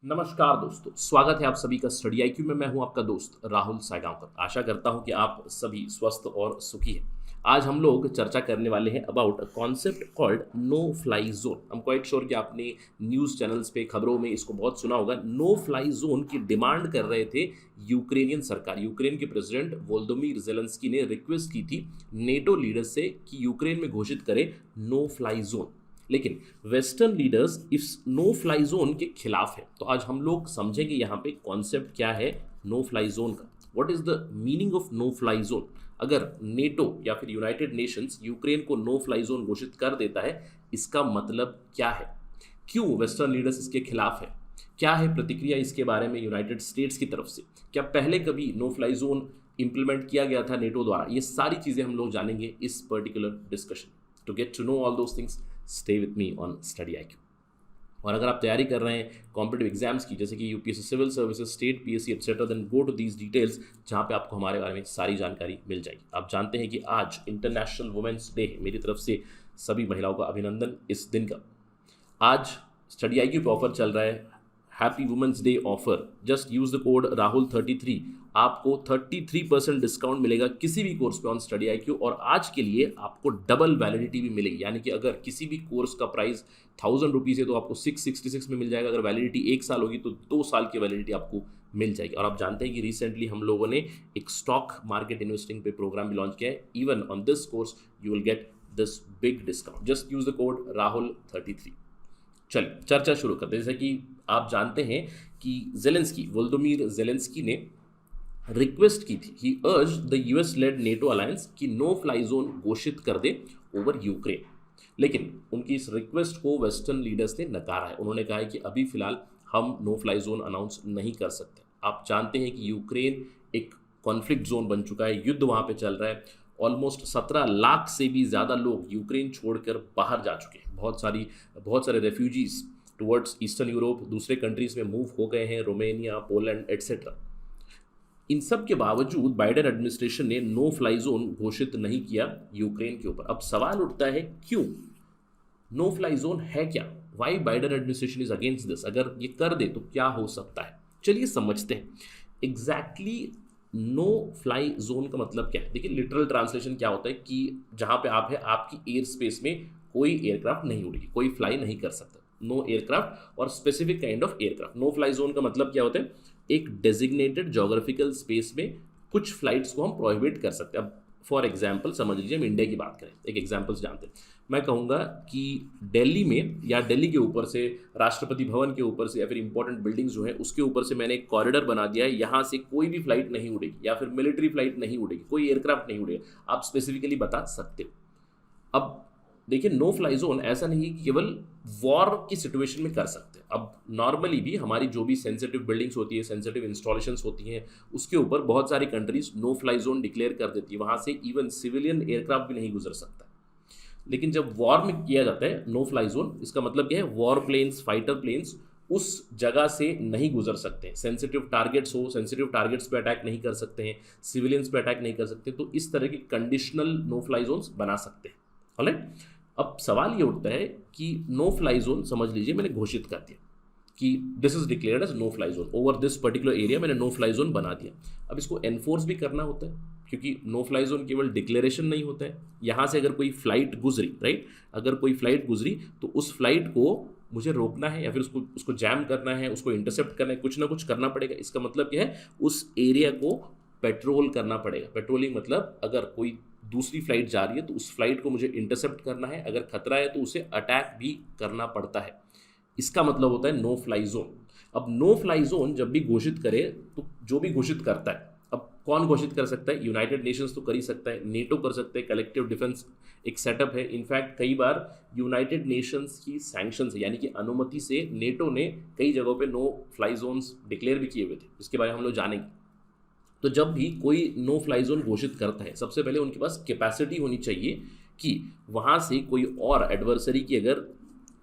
नमस्कार दोस्तों, स्वागत है आप सभी का स्टडी आईक्यू में। मैं हूं आपका दोस्त राहुल सागांवकर। आशा करता हूं कि आप सभी स्वस्थ और सुखी हैं। आज हम लोग चर्चा करने वाले हैं about a concept called no fly zone. I'm quite sure कि आपने न्यूज़ चैनल्स पे खबरों में इसको बहुत सुना होगा। नो फ्लाई जोन की डिमांड कर रहे थे यूक्रेनियन सरकार। यूक्रेन के प्रेसिडेंट वोलोदिमीर ज़ेलेंस्की ने रिक्वेस्ट की थी नेटो लीडर्स से कि यूक्रेन में घोषित करे नो फ्लाई जोन। लेकिन वेस्टर्न लीडर्स इस नो फ्लाई जोन के खिलाफ है। तो आज हम लोग समझेंगे यहाँ पे कॉन्सेप्ट क्या है नो फ्लाई जोन का। What is the meaning of no fly zone. अगर नेटो या फिर यूनाइटेड नेशंस यूक्रेन को नो फ्लाई जोन घोषित कर देता है, इसका मतलब क्या है, क्यों वेस्टर्न लीडर्स इसके खिलाफ है, क्या है प्रतिक्रिया इसके बारे में यूनाइटेड स्टेट्स की तरफ से, क्या पहले कभी नो फ्लाई जोन इंप्लीमेंट किया गया था नेटो द्वारा। ये सारी चीज़ें हम लोग जानेंगे इस particular discussion. To get to know all those things, stay with me on study IQ. और अगर आप तैयारी कर रहे हैं कॉम्पिटिटिव एग्जाम्स की, जैसे कि UPSC civil services, state PSC etcetera, then go to these details जहाँ पे आपको हमारे बारे में सारी जानकारी मिल जाएगी। आप जानते हैं कि आज इंटरनेशनल वुमेंस डे है। मेरी तरफ से सभी महिलाओं का अभिनंदन इस दिन का। आज स्टडी आईक्यू पे ऑफर चल रहा है, happy women's day offer. Just use the code राहुल33। आपको 33% डिस्काउंट मिलेगा किसी भी कोर्स पे ऑन स्टडी आईक्यू। और आज के लिए आपको डबल वैलिडिटी भी मिलेगी, यानी कि अगर किसी भी कोर्स का प्राइस 1000 रुपीज़ है तो आपको 666 में मिल जाएगा। अगर वैलिडिटी 1 साल होगी तो 2 साल की वैलिडिटी आपको मिल जाएगी। और आप जानते हैं कि रिसेंटली हम लोगों ने एक स्टॉक मार्केट इन्वेस्टिंग पे प्रोग्राम भी लॉन्च किया है। Even on this course you will get this big discount. Just use the code राहुल33। चलिए चर्चा शुरू करते हैं। जैसे कि आप जानते हैं कि वोलोदिमीर ज़ेलेंस्की ने रिक्वेस्ट की थी, ही urge the US led NATO alliance कि नो फ्लाई जोन घोषित कर दे ओवर यूक्रेन। लेकिन उनकी इस रिक्वेस्ट को वेस्टर्न लीडर्स ने नकारा है। उन्होंने कहा है कि अभी फिलहाल हम नो फ्लाई जोन अनाउंस नहीं कर सकते। आप जानते हैं कि यूक्रेन एक कॉन्फ्लिक्ट जोन बन चुका है, युद्ध वहाँ पे चल रहा है। ऑलमोस्ट 17 लाख से भी ज़्यादा लोग यूक्रेन छोड़कर बाहर जा चुके हैं। बहुत सारे रेफ्यूजीज टुवर्ड्स ईस्टर्न यूरोप, दूसरे कंट्रीज़ में मूव हो गए हैं, रोमेनिया, पोलैंड एट्सेट्रा। इन सब के बावजूद बाइडेन एडमिनिस्ट्रेशन ने नो फ्लाई जोन घोषित नहीं किया यूक्रेन के ऊपर। अब सवाल उठता है, क्यों नो फ्लाई जोन है क्या, why Biden administration is against this. अगर ये कर दे तो क्या हो सकता है, चलिए समझते हैं एग्जैक्टली नो फ्लाई जोन का मतलब क्या है। देखिए लिटरल ट्रांसलेशन क्या होता है कि जहां पे आप है आपकी एयर स्पेस में कोई एयरक्राफ्ट नहीं उड़ेगी, कोई फ्लाई नहीं कर सकता। नो एयरक्राफ्ट और specific kind of aircraft. No fly zone का मतलब क्या होता है, एक डेजिग्नेटेड जोग्राफिकल स्पेस में कुछ फ्लाइट्स को हम प्रोहिबिट कर सकते हैं। अब फॉर एग्जांपल समझ लीजिए, हम इंडिया की बात करें, एक एग्जांपल्स जानते हैं। मैं कहूँगा कि दिल्ली में या दिल्ली के ऊपर से, राष्ट्रपति भवन के ऊपर से, या फिर इंपॉर्टेंट बिल्डिंग्स जो है उसके ऊपर से मैंने एक कॉरिडोर बना दिया है, यहाँ से कोई भी फ्लाइट नहीं उड़ेगी या फिर मिलिट्री फ्लाइट नहीं उड़ेगी, कोई एयरक्राफ्ट नहीं उड़ेगा। आप स्पेसिफिकली बता सकते हो। अब देखिए नो फ्लाई जोन ऐसा नहीं कि केवल वॉर की सिचुएशन में कर सकते हैं। अब नॉर्मली भी हमारी जो भी सेंसिटिव बिल्डिंग्स होती है, सेंसिटिव इंस्टॉलेशंस होती हैं, उसके ऊपर बहुत सारी countries no fly zone declare कर देती है। वहाँ से इवन सिविलियन एयरक्राफ्ट भी नहीं गुजर सकता। लेकिन जब वॉर में किया जाता है नो फ्लाई जोन, इसका मतलब क्या है, वॉर प्लेन्स, फाइटर प्लेन्स उस जगह से नहीं गुजर सकते हैं। सेंसिटिव टारगेट्स हो, सेंसिटिव टारगेट्स पे अटैक नहीं कर सकते हैं, सिविलियंस पे अटैक नहीं कर सकते। तो इस तरह की कंडीशनल नो फ्लाई जोन्स बना सकते हैं। ऑलराइट, अब सवाल ये उठता है कि नो फ्लाई जोन समझ लीजिए मैंने घोषित कर दिया कि this is declared as no fly zone over this particular area, मैंने नो फ्लाई जोन बना दिया। अब इसको एनफोर्स भी करना होता है, क्योंकि नो फ्लाई जोन केवल डिक्लेरेशन नहीं होता है। यहाँ से अगर कोई फ्लाइट गुजरी, राइट, अगर कोई फ्लाइट गुजरी तो उस फ्लाइट को मुझे रोकना है या फिर उसको जैम करना है, उसको इंटरसेप्ट करना है, कुछ ना कुछ करना पड़ेगा। इसका मतलब क्या है, उस एरिया को पेट्रोल करना पड़ेगा। पेट्रोलिंग मतलब अगर कोई दूसरी फ्लाइट जा रही है तो उस फ्लाइट को मुझे इंटरसेप्ट करना है, अगर खतरा है तो उसे अटैक भी करना पड़ता है। इसका मतलब होता है नो फ्लाई जोन। अब नो फ्लाई जोन जब भी घोषित करे तो जो भी घोषित करता है, अब कौन घोषित कर सकता है, यूनाइटेड नेशंस तो कर ही सकता है, नेटो कर सकते हैं, कलेक्टिव डिफेंस एक सेटअप है। इनफैक्ट कई बार यूनाइटेड नेशंस की सैंक्शन से, यानी कि अनुमति से, नेटो ने कई जगहों पे नो फ्लाई जोन्स डिक्लेयर भी किए हुए थे। इसके बारे में हम लोग जानेंगे। तो जब भी कोई नो फ्लाई जोन घोषित करता है, सबसे पहले उनके पास कैपेसिटी होनी चाहिए कि वहाँ से कोई और एडवर्सरी की अगर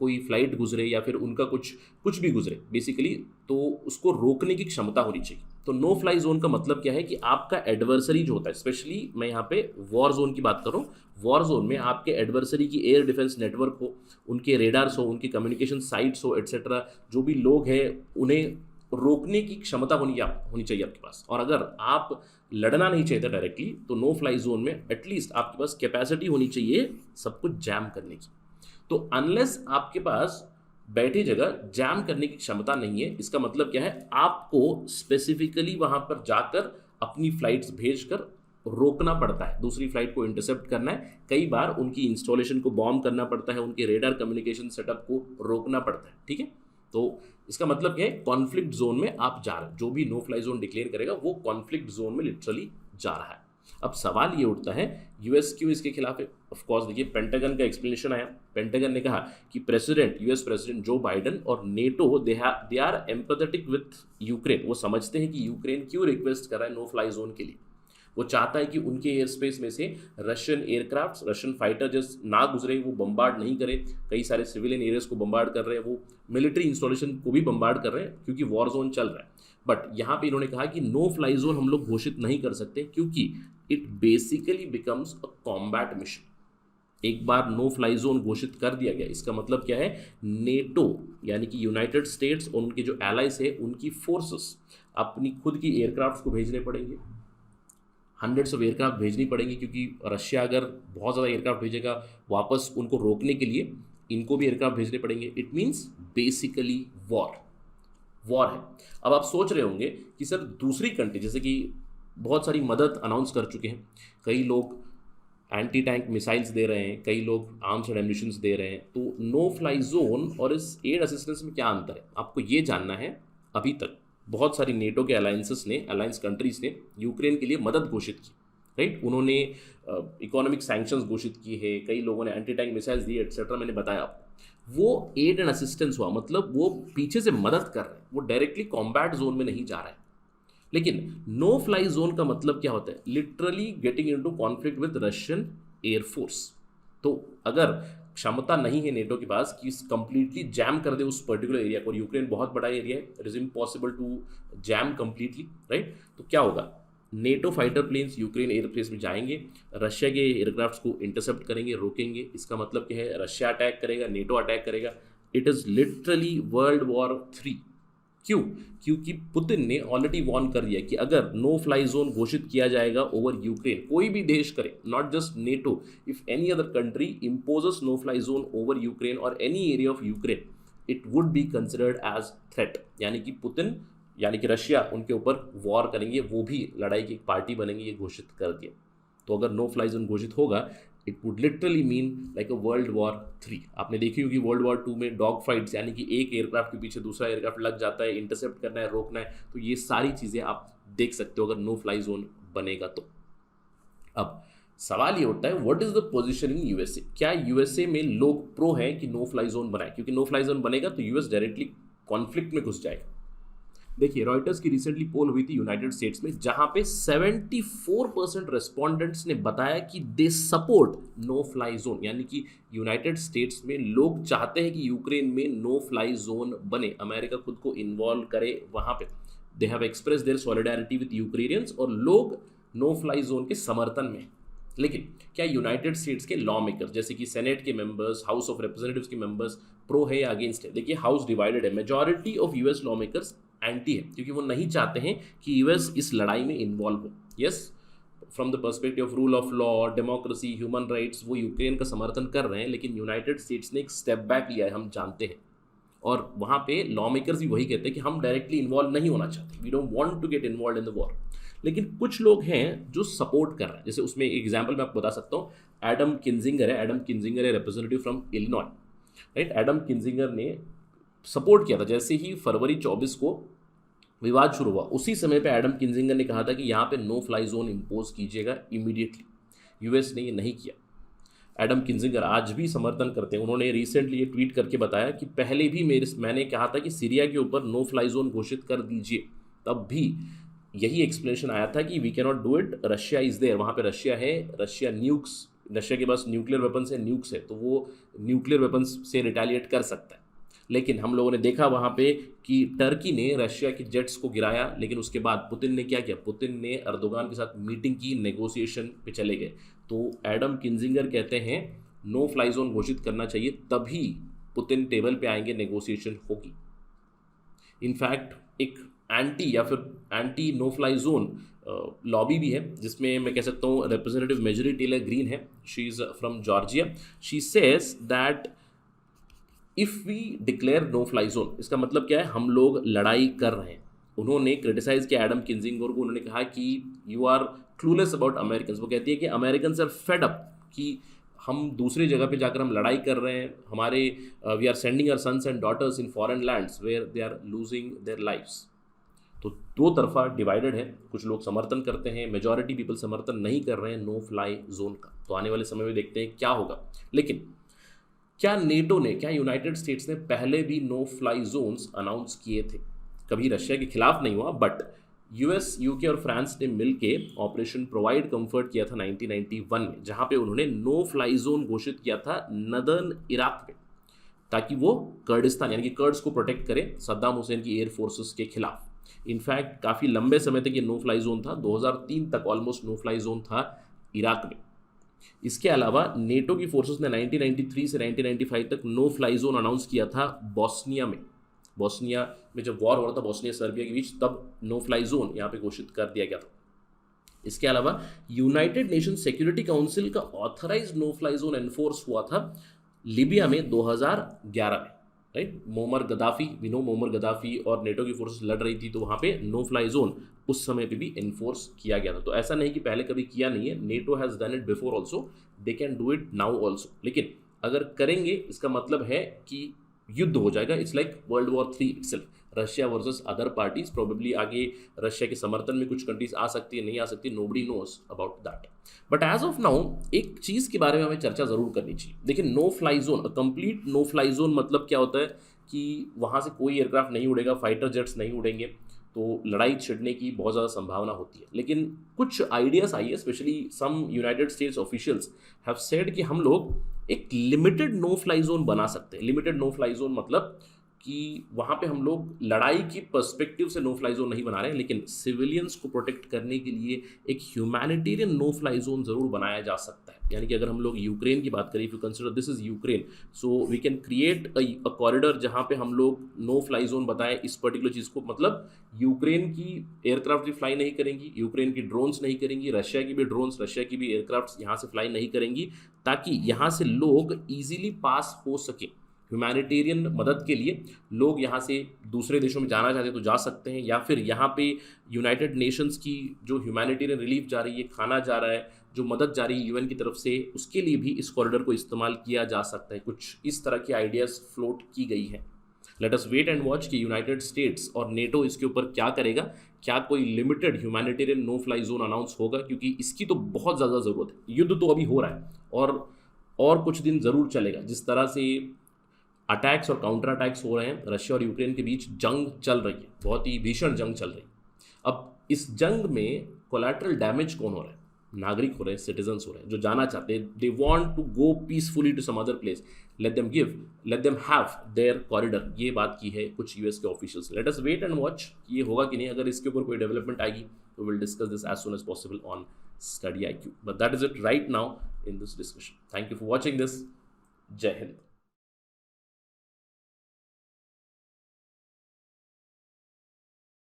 कोई फ्लाइट गुजरे या फिर उनका कुछ भी गुजरे बेसिकली, तो उसको रोकने की क्षमता होनी चाहिए। तो नो फ्लाई जोन का मतलब क्या है कि आपका एडवर्सरी जो होता है, स्पेशली मैं यहाँ पे वॉर जोन की बात कर रहा हूँ, वॉर जोन में आपके एडवर्सरी की एयर डिफेंस नेटवर्क हो, उनके रेडार्स हो, उनके कम्युनिकेशन साइट्स हो एट्सेट्रा, जो भी लोग हैं उन्हें रोकने की क्षमता होनी चाहिए आपके पास। और अगर आप लड़ना नहीं चाहते डायरेक्टली, तो नो फ्लाई जोन में एटलीस्ट आपके पास कैपेसिटी होनी चाहिए सब कुछ जैम करने की। तो अनलेस आपके पास बैठी जगह जैम करने की क्षमता नहीं है, इसका मतलब क्या है, आपको स्पेसिफिकली वहां पर जाकर अपनी फ्लाइट्स भेजकर रोकना पड़ता है, दूसरी फ्लाइट को इंटरसेप्ट करना है। कई बार उनकी इंस्टॉलेशन को बॉम्ब करना पड़ता है, उनके रेडार कम्युनिकेशन सेटअप को रोकना पड़ता है। ठीक है, तो इसका मतलब क्या है, कॉन्फ्लिक्ट जोन में आप जा रहे हैं। जो भी नो फ्लाई जोन डिक्लेयर करेगा वो कॉन्फ्लिक्ट जोन में लिटरली जा रहा है। अब सवाल ये उठता है, यूएस क्यों इसके खिलाफ है? ऑफ कोर्स देखिए, पेंटागन का एक्सप्लेनेशन आया। पेंटागन ने कहा कि यूएस प्रेसिडेंट जो बाइडन और NATO they are empathetic with Ukraine. वो समझते हैं कि यूक्रेन क्यों रिक्वेस्ट कर रहा है नो फ्लाई जोन के लिए। वो चाहता है कि उनके एयर स्पेस में से Russian aircraft, Russian fighter jets ना गुजरे, वो बम्बार्ड नहीं करे। कई सारे सिविलियन एरियाज को बम्बार्ड कर रहे हैं, वो मिलिट्री इंस्टॉलेशन को भी बम्बार्ड कर रहे हैं क्योंकि वॉर जोन चल रहा है। बट यहाँ पे इन्होंने कहा कि नो फ्लाई जोन हम लोग घोषित नहीं कर सकते क्योंकि it basically becomes a combat mission. एक बार नो फ्लाई जोन घोषित कर दिया गया, इसका मतलब क्या है, नेटो यानी कि यूनाइटेड स्टेट्स और उनके जो एलाइज है उनकी फोर्सेस अपनी खुद की एयरक्राफ्ट को भेजने पड़ेंगे, हंड्रेड्स ऑफ एयरक्राफ्ट भेजनी पड़ेंगी, क्योंकि रशिया अगर बहुत ज़्यादा एयरक्राफ्ट भेजेगा वापस उनको रोकने के लिए, इनको भी एयरक्राफ्ट भेजने पड़ेंगे। इट मीन्स बेसिकली वॉर है। अब आप सोच रहे होंगे कि सर दूसरी कंट्री जैसे कि बहुत सारी मदद अनाउंस कर चुके हैं, कई लोग एंटी टैंक मिसाइल्स दे रहे हैं, कई लोग आर्म्स एंड एम्यूनिशंस दे रहे हैं, तो नो फ्लाई जोन और इस एड असिस्टेंस में क्या अंतर है, आपको ये जानना है। अभी तक बहुत सारी नेटो के अलायंस कंट्रीज ने यूक्रेन के लिए मदद घोषित की, राइट। उन्होंने इकोनॉमिक सैंक्शंस घोषित किए हैं, कई लोगों ने एंटी टैंक मिसाइल्स दिए एट्सेट्रा। मैंने बताया आपको, वो एड एंड असिस्टेंस हुआ, मतलब वो पीछे से मदद कर रहे हैं, वो डायरेक्टली कॉम्बैट जोन में नहीं जा रहा है। लेकिन नो फ्लाई जोन का मतलब क्या होता है, literally getting into conflict with Russian air force. तो अगर क्षमता नहीं है नेटो के पास कि कंप्लीटली जैम कर दे उस पर्टिकुलर एरिया को, और यूक्रेन बहुत बड़ा एरिया है, it is impossible to jam completely, right. तो क्या होगा, NATO fighter planes Ukraine airspace में जाएंगे, रशिया के एयरक्राफ्ट्स को इंटरसेप्ट करेंगे, रोकेंगे। इसका मतलब क्या है, रशिया अटैक करेगा, नेटो अटैक करेगा। It is literally world war 3। क्यों? क्योंकि पुतिन ने ऑलरेडी वॉर्न कर दिया कि अगर नो फ्लाई जोन घोषित किया जाएगा ओवर यूक्रेन, कोई भी देश करे, not just NATO, if any other country imposes no fly zone over Ukraine और any area of Ukraine, it would be considered as threat. यानी कि पुतिन यानी कि रशिया उनके ऊपर वॉर करेंगे, वो भी लड़ाई की एक पार्टी बनेंगे, ये घोषित कर दिया। तो अगर नो फ्लाई जोन घोषित होगा, it would literally mean like a world war 3। आपने देखी होगी वर्ल्ड वॉर 2 में डॉग फाइट्स, यानी कि एक एयरक्राफ्ट के पीछे दूसरा एयरक्राफ्ट लग जाता है, इंटरसेप्ट करना है, रोकना है। तो ये सारी चीज़ें आप देख सकते हो अगर नो फ्लाई जोन बनेगा तो। अब सवाल ये उठता है, what is the position in USA? क्या यूएसए में लोग प्रो हैं कि नो फ्लाई जोन बनाए? क्योंकि नो फ्लाई जोन बनेगा तो यूएस डायरेक्टली कॉन्फ्लिक्ट में घुस जाएगा। देखिए, रॉयटर्स की रिसेंटली पोल हुई थी यूनाइटेड स्टेट्स में, जहां पे 74% रेस्पोंडेंट्स ने बताया कि they support no fly zone. यानी कि यूनाइटेड स्टेट्स में लोग चाहते हैं कि यूक्रेन में नो फ्लाई जोन बने, अमेरिका खुद को इन्वॉल्व करे वहां पे। They have express their solidarity with Ukrainians, और लोग नो फ्लाई जोन के समर्थन में। लेकिन क्या यूनाइटेड स्टेट्स के लॉ मेकर जैसे कि सेनेट के मेंबर्स, हाउस ऑफ रिप्रेजेंटेटिव्स के मेंबर्स प्रो है या अगेंस्ट है? देखिए, हाउस डिवाइडेड है। Majority of US law makers anti है, क्योंकि वो नहीं चाहते हैं कि यूएस इस लड़ाई में इन्वॉल्व हो। Yes, from the perspective of rule of law, democracy, human rights, वो यूक्रेन का समर्थन कर रहे हैं। लेकिन यूनाइटेड स्टेट्स ने एक स्टेप बैक लिया है, हम जानते हैं। और वहाँ पे लॉ मेकर्स भी वही कहते हैं कि हम डायरेक्टली इन्वॉल्व नहीं होना चाहते, we don't want to get involve in the war. लेकिन कुछ लोग हैं जो सपोर्ट कर रहे हैं। जैसे उसमें एग्जाम्पल मैं आपको बता सकता हूँ, एडम किन्जिंगर है representative from Illinois, right. Adam Kinzinger ने सपोर्ट किया था जैसे ही फरवरी 24 को विवाद शुरू हुआ, उसी समय पे एडम किन्जिंगर ने कहा था कि यहाँ पे नो फ्लाई जोन इम्पोज कीजिएगा इमीडिएटली। यूएस ने ये नहीं किया। एडम किन्जिंगर आज भी समर्थन करते हैं। उन्होंने रिसेंटली ये ट्वीट करके बताया कि पहले भी मैंने कहा था कि सीरिया के ऊपर नो फ्लाई जोन घोषित कर दीजिए, तब भी यही एक्सप्लेनेशन आया था कि we can not do it, Russia is there. वहाँ पे रशिया है, रशिया के पास न्यूक्लियर वेपन्स है, न्यूक्स है, तो वो न्यूक्लियर वेपन्स से रिटेलिएट कर सकता है। लेकिन हम लोगों ने देखा वहाँ पे कि टर्की ने रशिया के जेट्स को गिराया, लेकिन उसके बाद पुतिन ने क्या किया, पुतिन ने अर्दोगान के साथ मीटिंग की, नेगोशिएशन पे चले गए। तो एडम किन्जिंगर कहते हैं नो फ्लाई जोन घोषित करना चाहिए, तभी पुतिन टेबल पे आएंगे, नेगोशिएशन होगी। इनफैक्ट एक एंटी या फिर anti no fly zone lobby भी है, जिसमें मैं कह सकता हूँ रिप्रेजेंटेटिव मेजरी टेलर ग्रीन है, she is from Georgia. She says that if we declare no fly zone, इसका मतलब क्या है, हम लोग लड़ाई कर रहे हैं। उन्होंने क्रिटिसाइज किया एडम किन्जिंगर को, उन्होंने कहा कि you are clueless about American. वो कहती है कि अमेरिकन आर फेड अप कि हम दूसरी जगह पे जाकर हम लड़ाई कर रहे हैं, हमारे we are sending our sons and daughters in foreign lands where they are losing their lifes. तो दो तरफा डिवाइडेड है, कुछ लोग समर्थन करते हैं, मेजॉरिटी पीपल समर्थन नहीं कर रहे हैं नो फ्लाई जोन का। तो आने वाले समय में देखते हैं क्या होगा। लेकिन क्या नेटो ने, क्या यूनाइटेड स्टेट्स ने पहले भी नो फ्लाई जोन्स अनाउंस किए थे? कभी रशिया के खिलाफ नहीं हुआ, बट यूएस, यूके और फ्रांस ने मिलके ऑपरेशन प्रोवाइड कंफर्ट किया था 1991 में, जहां पे उन्होंने नो फ्लाई जोन घोषित किया था नदर्न इराक में, ताकि वो कर्डिस्तान यानी कि कर्ड्स को प्रोटेक्ट करे सद्दाम हुसैन की एयर फोर्सेस के खिलाफ। इनफैक्ट काफ़ी लंबे समय तक ये नो फ्लाई जोन था, 2003 तक ऑलमोस्ट नो फ्लाई जोन था इराक में। इसके अलावा नेटो की फोर्सेस ने 1993 से 1995 तक नो फ्लाई जोन अनाउंस किया था बॉस्निया में। बॉस्निया में जब वॉर हो रहा था बॉस्निया सर्बिया के बीच, तब नो फ्लाई जोन यहाँ पे घोषित कर दिया गया था। इसके अलावा यूनाइटेड नेशन सिक्योरिटी काउंसिल का authorize no fly zone enforce हुआ था लीबिया में 2011 में, राइट। मोमर गद्दाफी, विनो मोमर गद्दाफी और नेटो की फोर्सेस लड़ रही थी, तो वहाँ पे नो फ्लाई जोन उस समय पे भी एनफोर्स किया गया था। तो ऐसा नहीं कि पहले कभी किया नहीं है, NATO has done it before also, they can do it now also. लेकिन अगर करेंगे इसका मतलब है कि युद्ध हो जाएगा। It's like world war 3 itself, Russia versus other parties. Probably आगे रशिया के समर्थन में कुछ कंट्रीज आ सकती है, नहीं आ सकती, nobody knows about that. But as of now एक चीज़ के बारे में हमें चर्चा ज़रूर करनी चाहिए। देखिए, no fly zone, complete no fly zone मतलब क्या होता है कि वहाँ से कोई एयरक्राफ्ट नहीं उड़ेगा, फाइटर जेट्स नहीं उड़ेंगे, तो लड़ाई छिड़ने की बहुत ज़्यादा संभावना होती है। लेकिन कुछ आइडियाज़ आई है, specially some United States officials have said कि हम लोग एक लिमिटेड नो फ्लाई जोन बना सकते हैं। लिमिटेड नो फ्लाई जोन मतलब कि वहाँ पे हम लोग लड़ाई की पर्सपेक्टिव से नो फ्लाई जोन नहीं बना रहे हैं, लेकिन सिविलियंस को प्रोटेक्ट करने के लिए एक ह्यूमैनिटेरियन नो फ्लाई जोन ज़रूर बनाया जा सकता है। यानी कि अगर हम लोग यूक्रेन की बात करें, if you consider this is Ukraine, so we can create a corridor जहाँ पे हम लोग नो फ्लाई जोन बताएं इस पर्टिकुलर चीज़ को। मतलब यूक्रेन की एयरक्राफ्ट भी फ्लाई नहीं करेंगी, यूक्रेन की ड्रोन्स नहीं करेंगी, रशिया की भी ड्रोन्स, रशिया की भी एयरक्राफ्ट यहाँ से फ्लाई नहीं करेंगी, ताकि यहाँ से लोग ईजिली पास हो सके। ह्यूमैनिटेरियन मदद के लिए लोग यहाँ से दूसरे देशों में जाना चाहते हैं तो जा सकते हैं, या फिर यहाँ पे यूनाइटेड नेशंस की जो ह्यूमैनिटेरियन रिलीफ जा रही है, खाना जा रहा है, जो मदद जा रही है यूएन की तरफ से, उसके लिए भी इस कॉरिडोर को इस्तेमाल किया जा सकता है। कुछ इस तरह की आइडियाज़ फ्लोट की गई हैं। Let us wait and watch कि यूनाइटेड स्टेट्स और नेटो इसके ऊपर क्या करेगा। क्या कोई limited humanitarian no fly zone announce होगा, क्योंकि इसकी तो बहुत ज़्यादा ज़रूरत है। युद्ध तो अभी हो रहा है और कुछ दिन ज़रूर चलेगा। जिस तरह से अटैक्स और काउंटर अटैक्स हो रहे हैं, रशिया और यूक्रेन के बीच जंग चल रही है, बहुत ही भीषण जंग चल रही है। अब इस जंग में कोलैटरल डैमेज कौन हो रहा है? नागरिक हो रहे हैं, सिटीजन्स हो रहे हैं, जो जाना चाहते हैं, they want to go peacefully to some other place, let them have their corridor. ये बात की है कुछ यूएस के officials. Let us wait and watch ये होगा कि नहीं। अगर इसके ऊपर कोई डेवलपमेंट आएगी तो will discuss this as soon as possible on study IQ। But that is it right now in this discussion. Thank you for watching this. जय हिंद।